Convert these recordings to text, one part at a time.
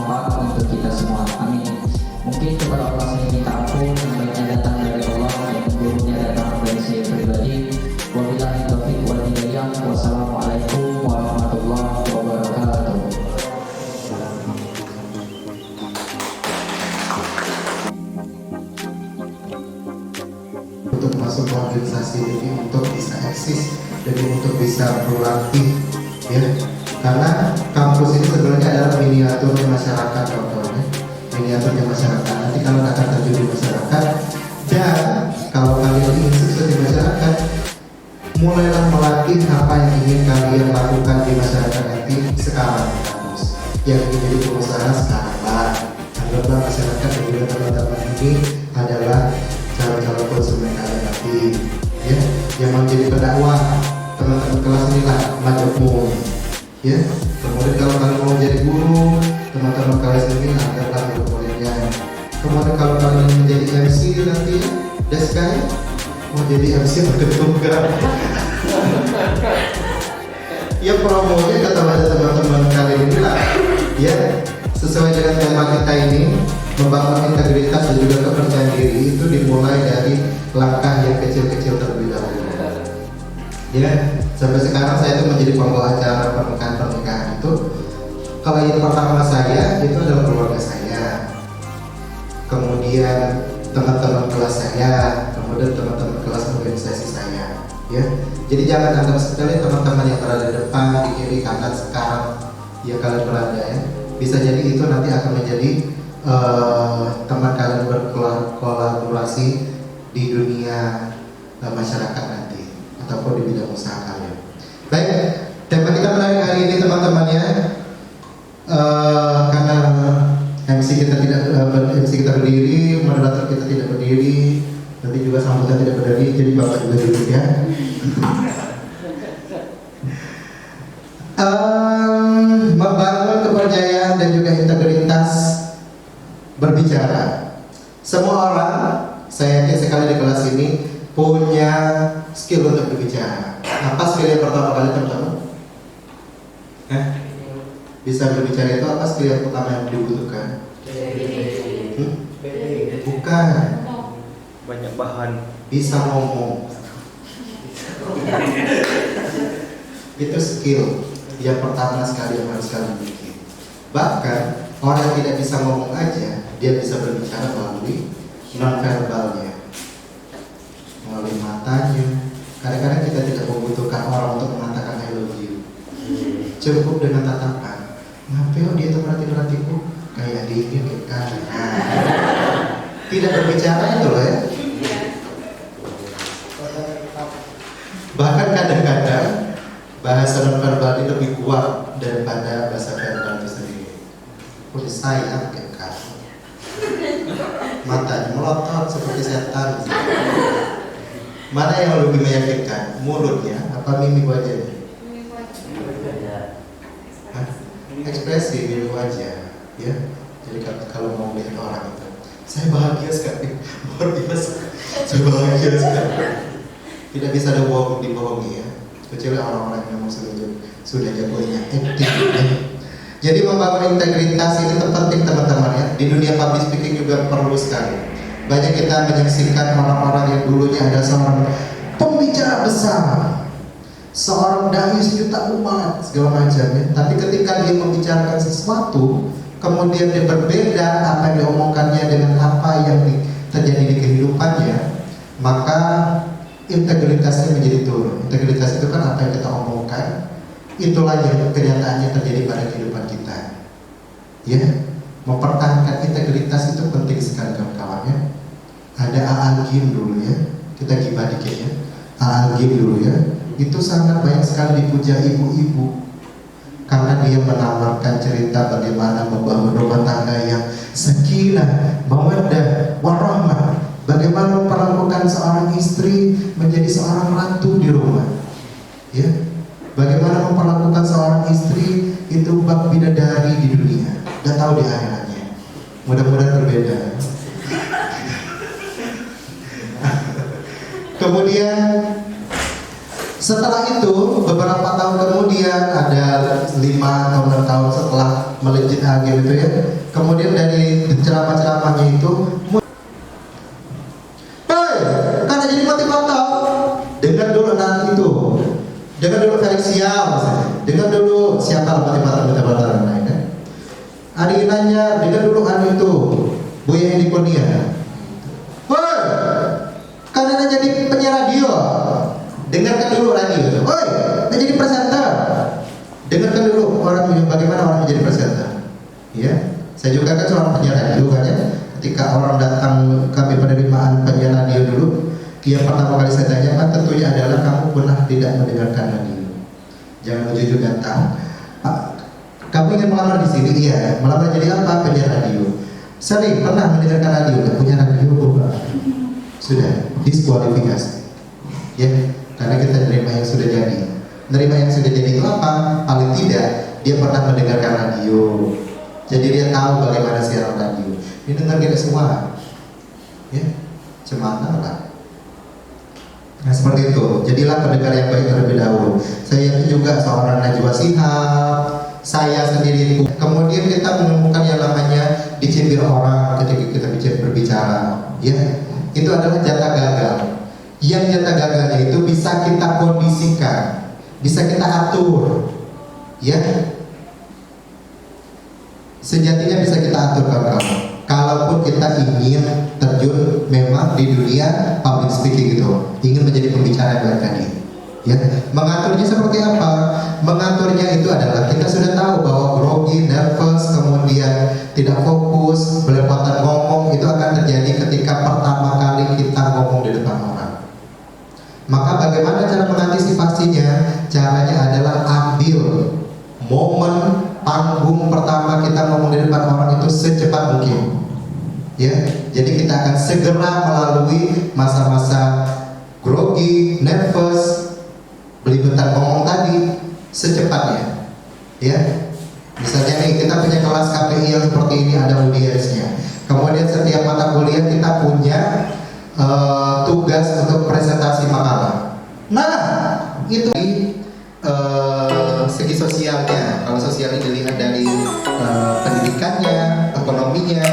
bermanfaat untuk kita semua. Amin. Mungkin kepada Allah saya minta ampun, yang baiknya datang dari Allah, yang buruknya datang dari saya pribadi. Wabillahi taufiq wal hidayah. Wassalamualaikum warahmatullahi wabarakatuh. Untuk masuk ke organisasi ini, untuk bisa eksis dan untuk bisa berlatih, ya, karena kampus ini sebenarnya adalah miniaturnya masyarakat, contohnya miniaturnya masyarakat. Nanti kalau akan terjun di masyarakat, dan kalau kalian ingin sukses di masyarakat, mulailah melatih apa yang ingin kalian lakukan di masyarakat nanti sekarang di kampus. Yang ingin jadi pengusaha sekarang lah, anggaplah masyarakat dan juga teman-teman ini adalah calon-calon konsumen kalian nanti, ya. Yang mau jadi pendakwah, teman-teman kelas inilah majemuk, ya. Kemudian kalau kalian mau jadi guru, teman-teman kelas ini anggaplah murid-muridnya. Kemudian kalau kalian menjadi MC nanti, Deskai mau jadi MC berketugas. Ya promonya kata pada teman-teman kalian inilah, ya, sesuai dengan tema kita ini, membangun integritas dan juga kepercayaan diri itu dimulai dari langkah yang kecil-kecil terlebih dahulu. Ya, sampai sekarang saya itu menjadi pembawa acara pernikahan itu. Kalau yang pertama saya itu adalah keluarga saya, kemudian teman-teman kelas saya, kemudian teman-teman kelas organisasi saya, ya. Jadi jangan anggap sekali teman-teman yang berada di depan, di kiri, kanan sekarang ya kalian berada, ya. Bisa jadi itu nanti akan menjadi teman kalian berkolaborasi di dunia masyarakat nanti ataupun di bidang usaha kalian. Baik, tema kita menarik hari ini teman-teman, ya. Karena MC kita berdiri, moderator kita tidak berdiri, nanti juga sambutan tidak berdiri, jadi bapak juga duduk, ya. Membangun kepercayaan dan juga integritas berbicara. Semua orang, saya yakin sekali di kelas ini punya skill untuk berbicara. Apa skill yang pertama kali teman-teman? Bisa berbicara itu apa skill yang pertama yang dibutuhkan? Bukan. Banyak bahan. Bisa ngomong. Itu skill yang pertama sekali yang harus kalian miliki. Bahkan orang yang tidak bisa ngomong aja, dia bisa berbicara melalui non-verbalnya, melalui matanya. Kadang-kadang kita tidak membutuhkan orang untuk mengatakan I love you. Cukup dengan tatapan. Ngapain dia tuh merhati-merhatiku? Kayak dingin kan? Tidak berbicara itu loh, ya. Bahkan kadang-kadang bahasa non-verbal itu lebih kuat daripada bahasa verbal itu sendiri. Udah sayang kan? Matanya melotot seperti setan. Mana yang lebih meyakinkan? Mulutnya apa mimik wajahnya? Ekspresi mimik wajah, ya. Jadi kalau mau melihat orang itu, saya bahagia sekali, luar biasa. Saya bahagia sekali. Tidak bisa ada dibohongi, ya. Kecuali orang-orang yang memang sudah jagonya acting. Jadi membangun integritas ini penting teman-teman, ya. Di dunia public speaking juga perlu sekali. Banyak kita menyaksikan orang-orang yang dulunya ada seorang pembicara besar, seorang dai sejuta umat segala macam, ya. Tapi ketika dia membicarakan sesuatu, kemudian dia berbeda apa yang diomongkannya dengan apa yang terjadi di kehidupannya, maka integritasnya menjadi turun. Integritas itu kan apa yang kita omongkan, itulah yang kenyataannya terjadi pada kehidupan kita, ya. Mempertahankan integritas itu penting sekali kawan-kawan, ya. Ada A'agim dulu, ya, kita gibah dikit, ya. A'agim dulu, ya, itu sangat banyak sekali dipuja ibu-ibu karena dia menawarkan cerita bagaimana membangun rumah tangga yang sakinah, mawaddah, warahmah. Bagaimana memperlakukan seorang istri menjadi seorang ratu di rumah, ya. Bagaimana memperlakukan seorang istri itu bak bidadari di dunia, gak tahu di akhiratnya. Mudah-mudahan berbeda. Kemudian setelah itu beberapa tahun kemudian, ada 5 atau 6 tahun setelah melejit lagi gitu ya. Kemudian dari ceramah-ceramahnya itu, hei, karena jadi motivator, dengar dulu nanti itu, dengar dulu Felix Sial, dengar dulu siapa motivator yang lain kan. Adi nanya, dengar dulu itu, Buya di Kurnia. Hei, karena jadi penyiar radio, dengarkan dulu radio. Hei, jadi presenter, dengarkan dulu bagaimana orang menjadi presenter. Ya, saya juga kan seorang penyiar radio kan ya. Ketika orang datang kami penerimaan penyiar radio dulu, yang pertama kali saya tanyakan tentunya adalah kamu pernah tidak mendengarkan radio? Jangan jujur gantang. Kamu ingin melamar di sini? Iya. Melamar jadi apa? Penyiar radio. Sering pernah mendengarkan radio? Nggak punya radio bukan? Sudah diskualifikasi. Ya, karena kita nerima yang sudah jadi. Nerima yang sudah jadi itu apa? Paling tidak dia pernah mendengarkan radio. Jadi dia tahu bagaimana siaran radio. Dia dengar kita semua. Ya, cemana lah. Nah seperti itu. Jadilah pendengar yang baik terlebih dahulu. Saya juga seorang Najwa Shihab. Saya sendiri. Kemudian kita menemukan yang namanya dicibir orang ketika kita berbicara. Ya, itu adalah jatah gagal. Yang jatah gagalnya itu bisa kita kondisikan, bisa kita atur. Ya, sejatinya bisa kita atur kawan-kawan. Kalaupun kita ingin terjun memang di dunia public speaking gitu, ingin menjadi pembicara yang baik tadi. Ya, mengaturnya seperti apa? Mengaturnya itu adalah kita sudah tahu bahwa grogi, nervous, kemudian tidak fokus, belepotan ngomong itu akan terjadi ketika pertama kali kita ngomong di depan orang. Maka bagaimana cara mengantisipasinya? Caranya adalah ambil momen panggung pertama kita ngomong di depan orang itu secepat mungkin. Ya, jadi kita akan segera melalui masa-masa grogi, nervous, belibetan ngomong tadi secepatnya. Ya, misalnya nih kita punya kelas KPI yang seperti ini, ada audiensnya. Kemudian setiap mata kuliah kita punya tugas untuk presentasi makalah. Nah, itu segi sosialnya. Kalau sosialnya dilihat dari pendidikannya, ekonominya.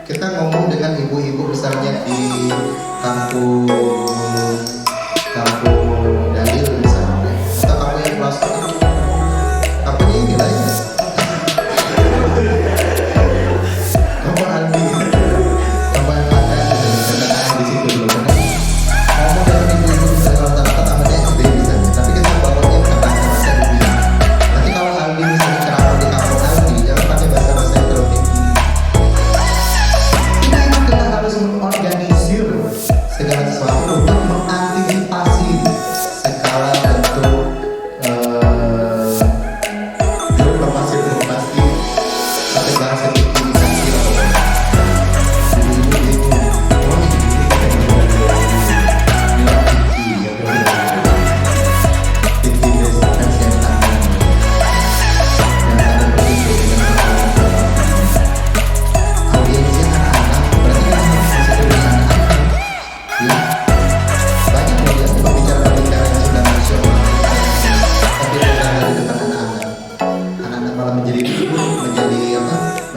Kita ngomong dengan ibu-ibu misalnya di kampung Dalil misalnya, atau kampung yang kelas kampungnya ini lah ya. Kampung Aldi, kampung yang ada di situ dulu kan. Ngomong dengan ibu-ibu misalnya rata-rata namanya SD misalnya, tapi kita bawanya bukan bahasa ibu. Nanti kalau Aldi misalnya ceramah di kampung Aldi, jangan pakai bahasa yang terlalu tinggi. Kita harus mengorganisir segala sesuatu untuk mengantisipasi segala bentuk informasi atau bahasa victimisasi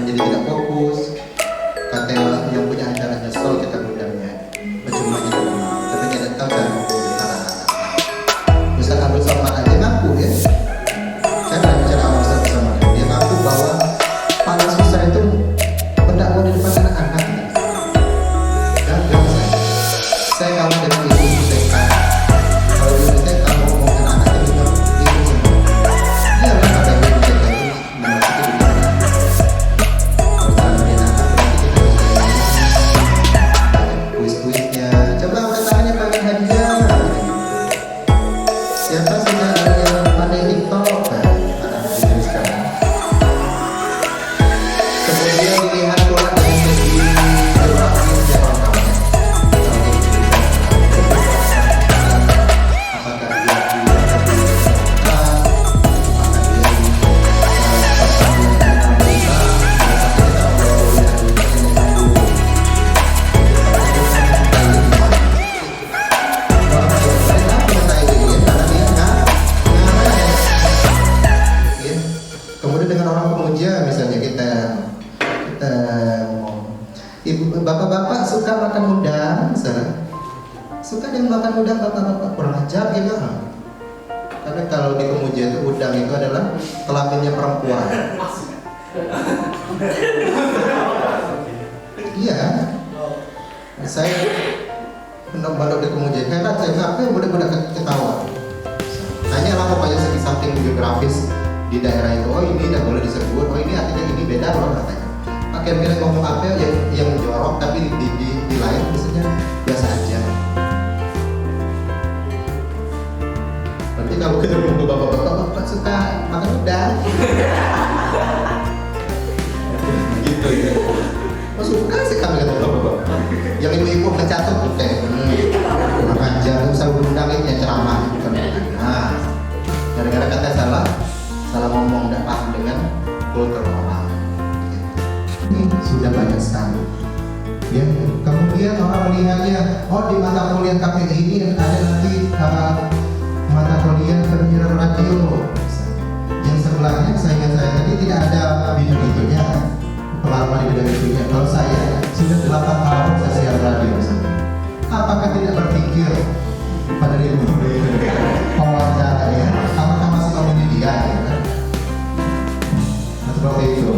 menjadi Bapak-bapak suka makan udang, misalnya. Suka dengan makan udang, bapak-bapak kurang ajar gitu. Karena kalau di Kemujan itu udang itu adalah kelaminnya perempuan. Iya. Saya benar-benar di Kemujan. Hebat saya ngapain benar-benar ketawa. Tanyalah pokoknya saking geografis di daerah itu. Oh ini tidak boleh disebut. Oh ini artinya ini beda loh katanya. Akhirnya ngomong apa yang jorok tapi di lain misalnya biasa aja. Nanti kalau ketemu ke bapak-bapak suka makan udang. Gitu ya. Oh, suka sih kami kata bapak-bapak. Yang ibu-ibu mencatat kayak kurang ajar, usah undang ini ya ceramah bukan. Nah, gara-gara kata salah ngomong tidak paham dengan kultur orang. Ini sudah banyak sekali. Ya, kemudian orang melihatnya, oh di mata kuliah KPI ini ada nanti mata kuliah penyiaran radio. Yang sebelahnya saya tadi tidak ada bidang itunya, pengalaman di bidang itunya. Kalau saya sudah 8 tahun saya siar radio misalnya. Apakah tidak berpikir pada diri wawancara ya? Apakah masih memilih dia? Ya kan? Nah, seperti itu.